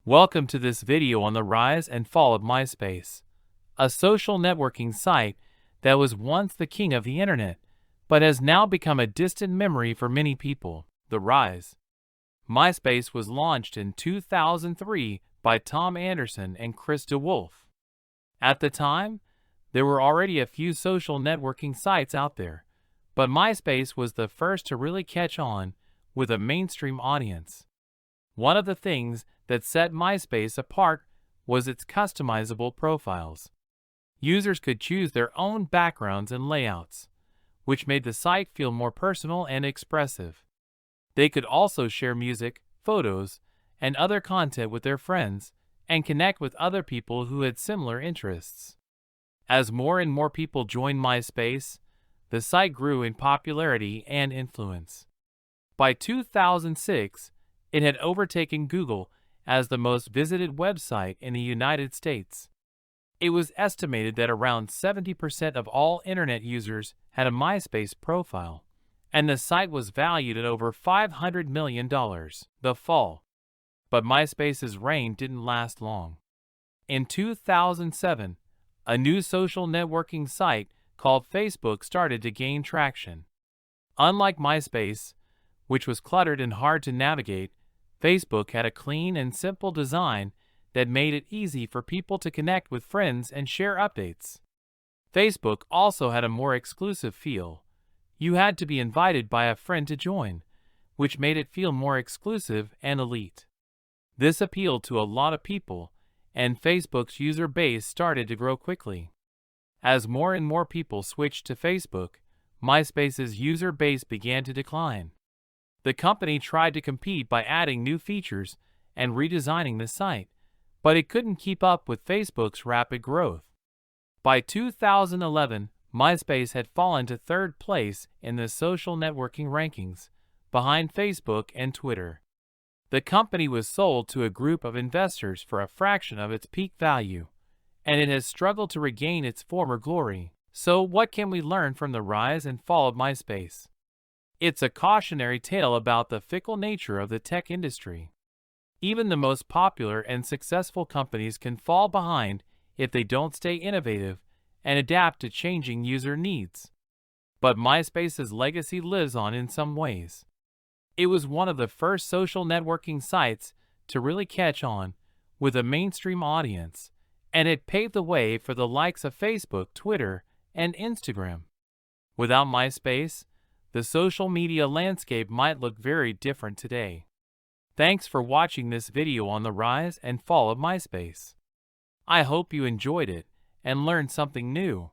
Welcome to this video on the rise and fall of MySpace, a social networking site that was once the king of the internet, but has now become a distant memory for many people. The rise. MySpace was launched in 2003 by Tom Anderson and Chris DeWolf. At the time, there were already a few social networking sites out there, but MySpace was the first to really catch on with a mainstream audience. One of the things that set MySpace apart was its customizable profiles. Users could choose their own backgrounds and layouts, which made the site feel more personal and expressive. They could also share music, photos, and other content with their friends and connect with other people who had similar interests. As more and more people joined MySpace, the site grew in popularity and influence. By 2006, it had overtaken Google as the most visited website in the United States. It was estimated that around 70% of all internet users had a MySpace profile, and the site was valued at over $500 million. The fall. But MySpace's reign didn't last long. In 2007, a new social networking site called Facebook started to gain traction. Unlike MySpace, which was cluttered and hard to navigate, Facebook had a clean and simple design that made it easy for people to connect with friends and share updates. Facebook also had a more exclusive feel. You had to be invited by a friend to join, which made it feel more exclusive and elite. This appealed to a lot of people, and Facebook's user base started to grow quickly. As more and more people switched to Facebook, MySpace's user base began to decline. The company tried to compete by adding new features and redesigning the site, but it couldn't keep up with Facebook's rapid growth. By 2011, MySpace had fallen to third place in the social networking rankings, behind Facebook and Twitter. The company was sold to a group of investors for a fraction of its peak value, and it has struggled to regain its former glory. So what can we learn from the rise and fall of MySpace? It's a cautionary tale about the fickle nature of the tech industry. Even the most popular and successful companies can fall behind if they don't stay innovative and adapt to changing user needs. But MySpace's legacy lives on in some ways. It was one of the first social networking sites to really catch on with a mainstream audience, and it paved the way for the likes of Facebook, Twitter, and Instagram. Without MySpace, the social media landscape might look very different today. Thanks for watching this video on the rise and fall of MySpace. I hope you enjoyed it and learned something new.